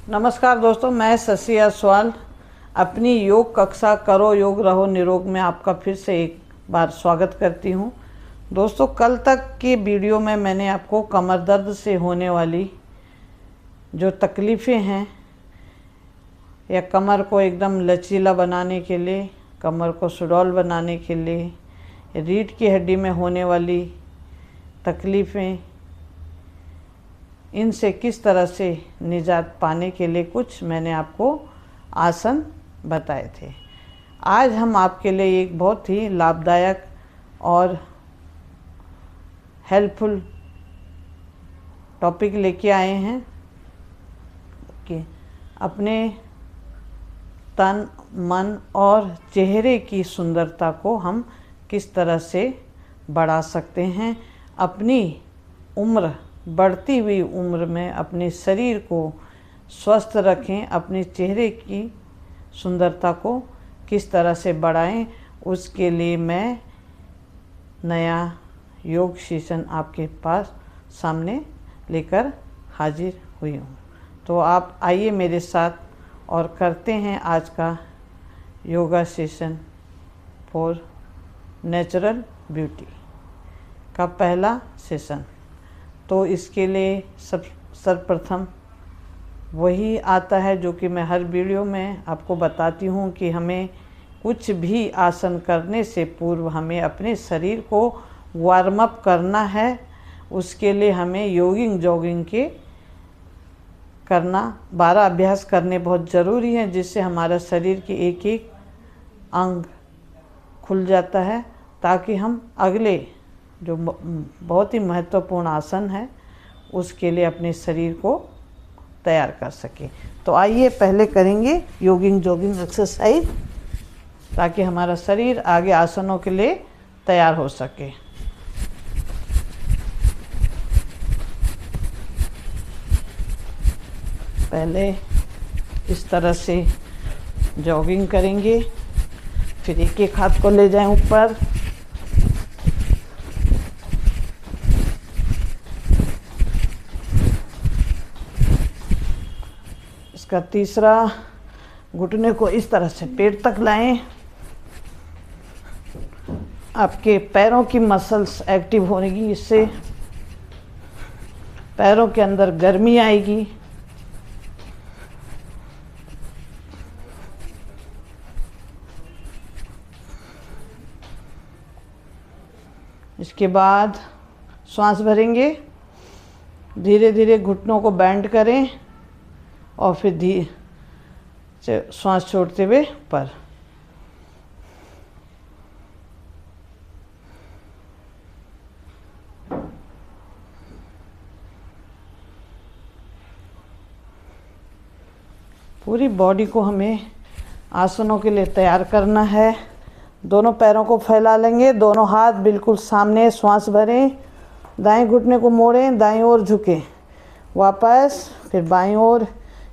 नमस्कार दोस्तों, मैं शशि असवाल अपनी योग कक्षा करो योग रहो निरोग में आपका फिर से एक बार स्वागत करती हूं। दोस्तों, कल तक की वीडियो में मैंने आपको कमर दर्द से होने वाली जो तकलीफ़ें हैं या कमर को एकदम लचीला बनाने के लिए, कमर को सुडौल बनाने के लिए, रीढ़ की हड्डी में होने वाली तकलीफ़ें, इनसे किस तरह से निजात पाने के लिए कुछ मैंने आपको आसन बताए थे। आज हम आपके लिए एक बहुत ही लाभदायक और हेल्पफुल टॉपिक लेके आए हैं कि अपने तन, मन और चेहरे की सुंदरता को हम किस तरह से बढ़ा सकते हैं। अपनी उम्र, बढ़ती हुई उम्र में अपने शरीर को स्वस्थ रखें, अपने चेहरे की सुंदरता को किस तरह से बढ़ाएं, उसके लिए मैं नया योग सेशन आपके पास सामने लेकर हाजिर हुई हूँ। तो आप आइए मेरे साथ और करते हैं आज का yoga session for natural beauty का पहला सेशन। तो इसके लिए सर्वप्रथम वही आता है जो कि मैं हर वीडियो में आपको बताती हूँ कि हमें कुछ भी आसन करने से पूर्व हमें अपने शरीर को वार्म अप करना है। उसके लिए हमें योगिंग जॉगिंग के करना, 12 अभ्यास करने बहुत ज़रूरी है, जिससे हमारा शरीर के एक एक अंग खुल जाता है, ताकि हम अगले जो बहुत ही महत्वपूर्ण आसन है उसके लिए अपने शरीर को तैयार कर सके। तो आइए पहले करेंगे योगिंग जॉगिंग एक्सरसाइज, ताकि हमारा शरीर आगे आसनों के लिए तैयार हो सके। पहले इस तरह से जॉगिंग करेंगे, फिर एक एक हाथ को ले जाएं ऊपर, इसका तीसरा घुटने को इस तरह से पेट तक लाएं। आपके पैरों की मसल्स एक्टिव होगी, इससे पैरों के अंदर गर्मी आएगी। इसके बाद श्वास भरेंगे, धीरे धीरे घुटनों को बेंड करें और फिर धीरे श्वास छोड़ते हुए ऊपर। पूरी बॉडी को हमें आसनों के लिए तैयार करना है। दोनों पैरों को फैला लेंगे, दोनों हाथ बिल्कुल सामने, श्वास भरें, दाएं घुटने को मोड़ें, दाईं ओर झुकें, वापस, फिर बाईं ओर,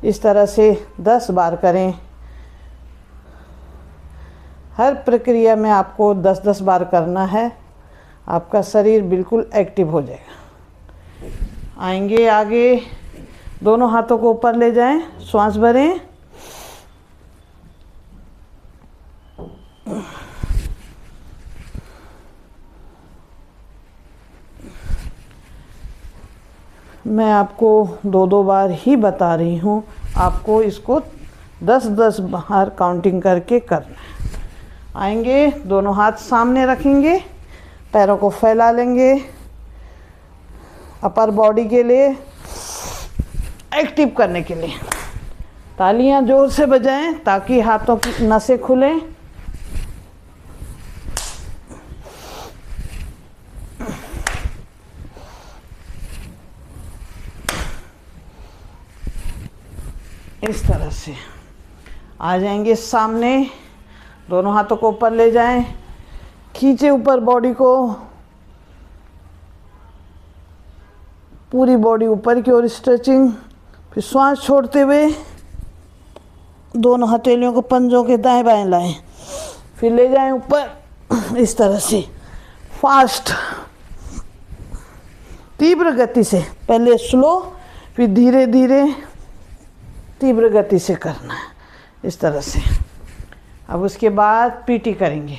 इस तरह से 10 बार करें। हर प्रक्रिया में आपको 10-10 बार करना है, आपका शरीर बिल्कुल एक्टिव हो जाएगा। आएंगे आगे, दोनों हाथों को ऊपर ले जाएं, श्वास भरें, मैं आपको 2-2 बार ही बता रही हूँ, आपको इसको 10-10 बार काउंटिंग करके करना है। आएंगे, दोनों हाथ सामने रखेंगे, पैरों को फैला लेंगे, अपर बॉडी के लिए एक्टिव करने के लिए तालियां जोर से बजाएं ताकि हाथों की नसें खुलें। इस तरह से आ जाएंगे सामने, दोनों हाथों को ऊपर ले जाएं, खींचे ऊपर बॉडी को, पूरी बॉडी ऊपर की ओर स्ट्रेचिंग। फिर श्वास छोड़ते हुए दोनों हथेलियों को पंजों के दाएं बाएं लाएं, फिर ले जाएं ऊपर, इस तरह से फास्ट, तीव्र गति से, पहले स्लो फिर धीरे धीरे तीव्र गति से करना है, इस तरह से। अब उसके बाद पीटी करेंगे,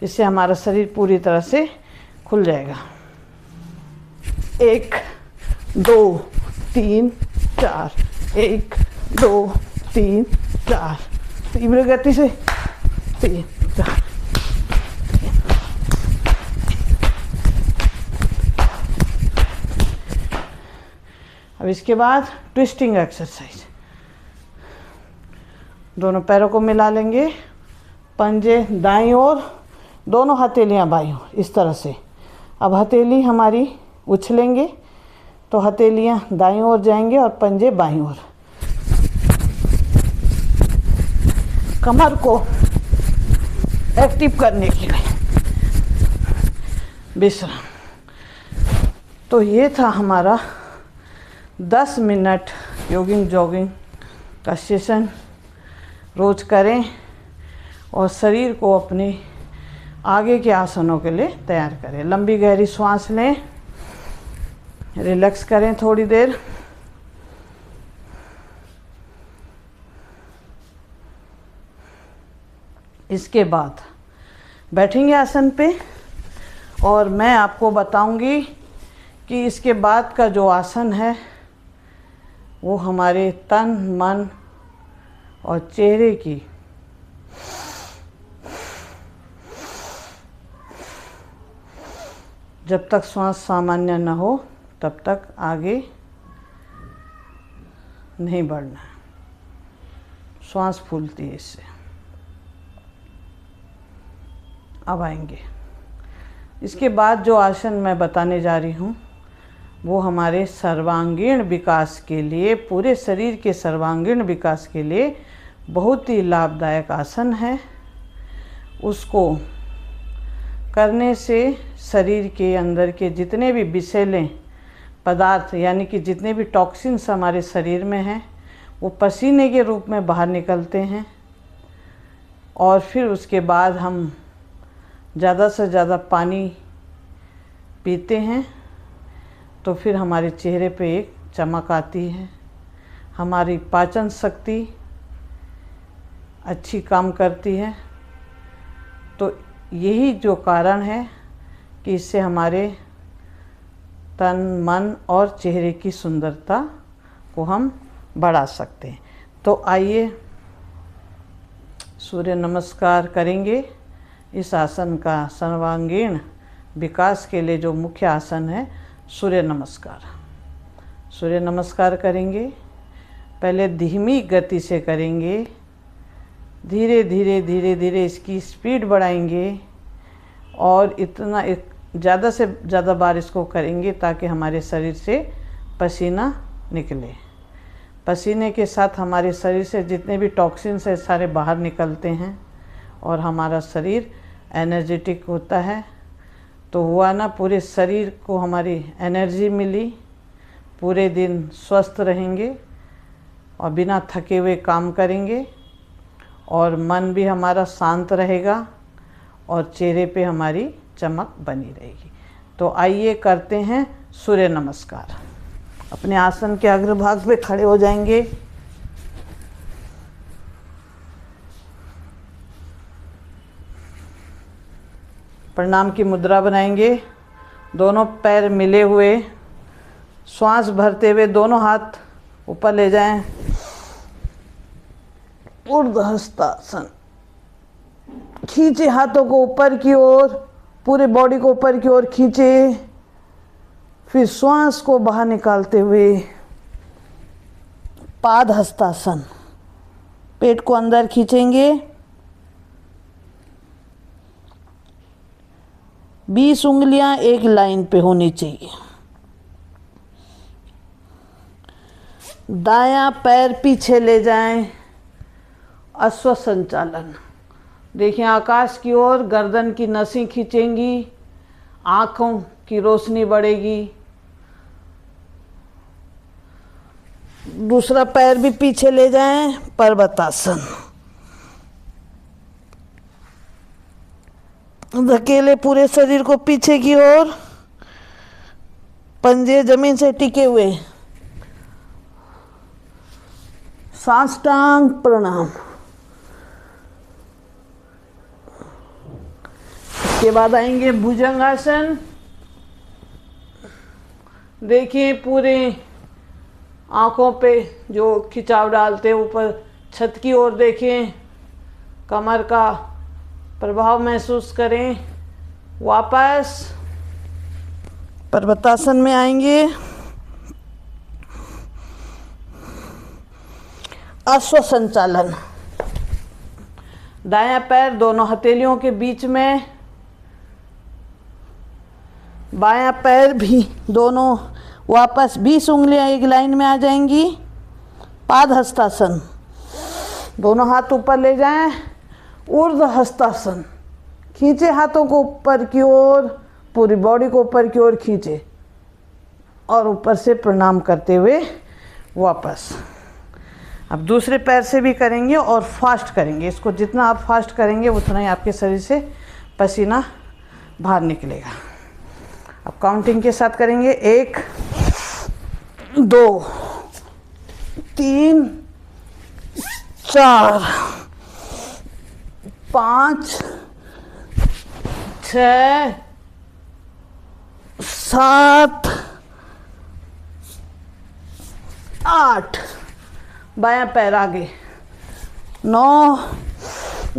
इससे हमारा शरीर पूरी तरह से खुल जाएगा। 1 2 3 4, 1 2 3 4, तीव्र गति से 3 4। अब इसके बाद ट्विस्टिंग एक्सरसाइज, दोनों पैरों को मिला लेंगे, पंजे दाईं ओर, दोनों हथेलियां बाईं ओर, इस तरह से। अब हथेली हमारी उछलेंगे तो हथेलियां दाईं ओर जाएंगे और पंजे बाईं ओर। कमर को एक्टिव करने के लिए विश्राम। तो ये था हमारा 10 मिनट जॉगिंग का सेशन। रोज करें और शरीर को अपने आगे के आसनों के लिए तैयार करें। लंबी गहरी सांस लें, रिलैक्स करें थोड़ी देर। इसके बाद बैठेंगे आसन पे और मैं आपको बताऊंगी कि इसके बाद का जो आसन है वो हमारे तन, मन और चेहरे की जब तक श्वास सामान्य न हो तब तक आगे नहीं बढ़ना है। श्वास फूलती है इससे। अब आएंगे इसके बाद जो आसन मैं बताने जा रही हूँ वो हमारे सर्वांगीण विकास के लिए, पूरे शरीर के सर्वांगीण विकास के लिए बहुत ही लाभदायक आसन है। उसको करने से शरीर के अंदर के जितने भी विषैले पदार्थ यानी कि जितने भी टॉक्सिन्स हमारे शरीर में हैं वो पसीने के रूप में बाहर निकलते हैं। और फिर उसके बाद हम ज़्यादा से ज़्यादा पानी पीते हैं तो फिर हमारे चेहरे पे एक चमक आती है। हमारी पाचन शक्ति अच्छी काम करती है। तो यही जो कारण है कि इससे हमारे तन, मन और चेहरे की सुंदरता को हम बढ़ा सकते हैं। तो आइए सूर्य नमस्कार करेंगे। इस आसन का सर्वांगीण विकास के लिए जो मुख्य आसन है सूर्य नमस्कार। सूर्य नमस्कार करेंगे, पहले धीमी गति से करेंगे, धीरे धीरे धीरे धीरे इसकी स्पीड बढ़ाएंगे और इतना ज़्यादा से ज़्यादा बार इसको करेंगे ताकि हमारे शरीर से पसीना निकले। पसीने के साथ हमारे शरीर से जितने भी टॉक्सिन्स हैं सारे बाहर निकलते हैं और हमारा शरीर एनर्जेटिक होता है। तो हुआ ना, पूरे शरीर को हमारी एनर्जी मिली, पूरे दिन स्वस्थ रहेंगे और बिना थके हुए काम करेंगे और मन भी हमारा शांत रहेगा और चेहरे पे हमारी चमक बनी रहेगी। तो आइए करते हैं सूर्य नमस्कार। अपने आसन के अग्रभाग पे खड़े हो जाएंगे। प्रणाम की मुद्रा बनाएंगे, दोनों पैर मिले हुए, श्वास भरते हुए दोनों हाथ ऊपर ले जाएं। ऊर्ध्वहस्तासन, खींचे हाथों को ऊपर की ओर, पूरे बॉडी को ऊपर की ओर खींचे, फिर श्वास को बाहर निकालते हुए पादहस्तासन, पेट को अंदर खींचेंगे। 20 उंगलियां एक लाइन पे होनी चाहिए। दायां पैर पीछे ले जाएं, अश्व संचालन। देखिए आकाश की ओर, गर्दन की नसें खींचेंगी, आँखों की रोशनी बढ़ेगी। दूसरा पैर भी पीछे ले जाएं, पर्वतासन। धकेले पूरे शरीर को पीछे की ओर, पंजे जमीन से टिके हुए, साष्टांग प्रणाम। इसके बाद आएंगे भुजंगासन। देखिए पूरे आँखों पे जो खिंचाव डालते हैं, ऊपर छत की ओर देखें, कमर का प्रभाव महसूस करें। वापस पर्वतासन में आएंगे। अश्व संचालन। दायां पैर दोनों हथेलियों के बीच में, बायां पैर भी दोनों वापस 20 उंगलियां एक लाइन में आ जाएंगी। पाद हस्तासन। दोनों हाथ ऊपर ले जाएं। ऊर्ध्व हस्तासन। खींचे हाथों को ऊपर की ओर, पूरी बॉडी को ऊपर की ओर खींचे और ऊपर से प्रणाम करते हुए वापस। अब दूसरे पैर से भी करेंगे और फास्ट करेंगे। इसको जितना आप फास्ट करेंगे उतना ही आपके शरीर से पसीना बाहर निकलेगा। अब काउंटिंग के साथ करेंगे। 1 2 3 4 5 6 7 8। बायां पैर आगे। 9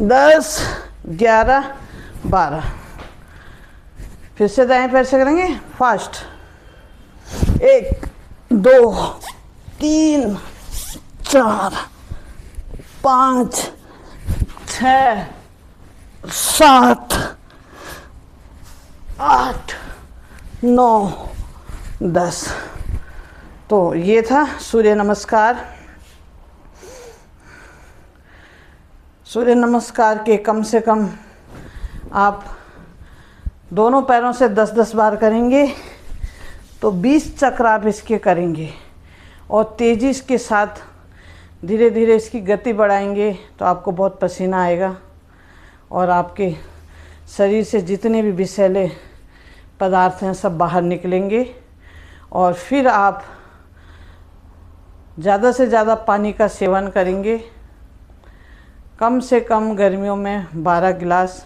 10 11 12। फिर से दाएं पैर से करेंगे फास्ट। 1 2 3 4 5 6 7 8 9 10। तो ये था सूर्य नमस्कार। सूर्य नमस्कार के कम से कम आप दोनों पैरों से 10-10 बार करेंगे तो 20 चक्र आप इसके करेंगे और तेज़ी के साथ धीरे धीरे इसकी गति बढ़ाएंगे तो आपको बहुत पसीना आएगा और आपके शरीर से जितने भी विषैले पदार्थ हैं सब बाहर निकलेंगे। और फिर आप ज़्यादा से ज़्यादा पानी का सेवन करेंगे। कम से कम गर्मियों में 12 गिलास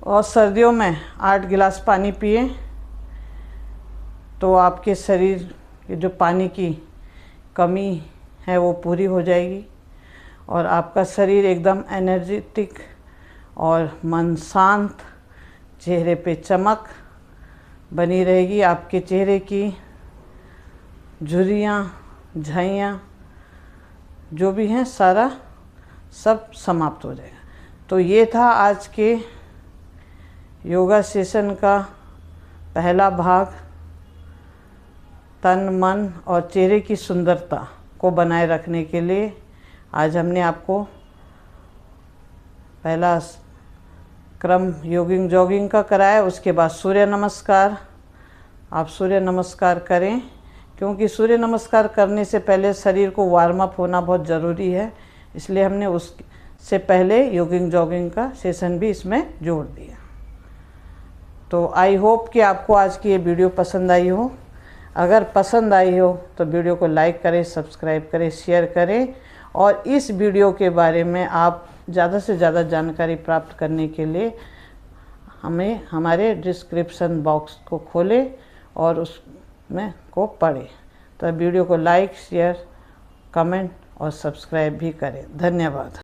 और सर्दियों में 8 गिलास पानी पिए तो आपके शरीर की जो पानी की कमी है वो पूरी हो जाएगी और आपका शरीर एकदम एनर्जेटिक और मन शांत, चेहरे पे चमक बनी रहेगी। आपके चेहरे की झुर्रियाँ, झाइयाँ जो भी हैं सारा सब समाप्त हो जाएगा। तो ये था आज के योगा सेशन का पहला भाग। तन, मन और चेहरे की सुंदरता को बनाए रखने के लिए आज हमने आपको पहला क्रम योगिंग जॉगिंग का कराया। उसके बाद सूर्य नमस्कार। आप सूर्य नमस्कार करें क्योंकि सूर्य नमस्कार करने से पहले शरीर को वार्म अप होना बहुत ज़रूरी है, इसलिए हमने उससे पहले योगिंग जॉगिंग का सेशन भी इसमें जोड़ दिया। तो आई होप कि आपको आज की ये वीडियो पसंद आई हो। अगर पसंद आई हो तो वीडियो को लाइक करें, सब्सक्राइब करें, शेयर करें और इस वीडियो के बारे में आप ज़्यादा से ज़्यादा जानकारी प्राप्त करने के लिए हमें हमारे डिस्क्रिप्शन बॉक्स को खोलें और उसमें को पढ़ें। तो वीडियो को लाइक, शेयर, कमेंट और सब्सक्राइब भी करें। धन्यवाद।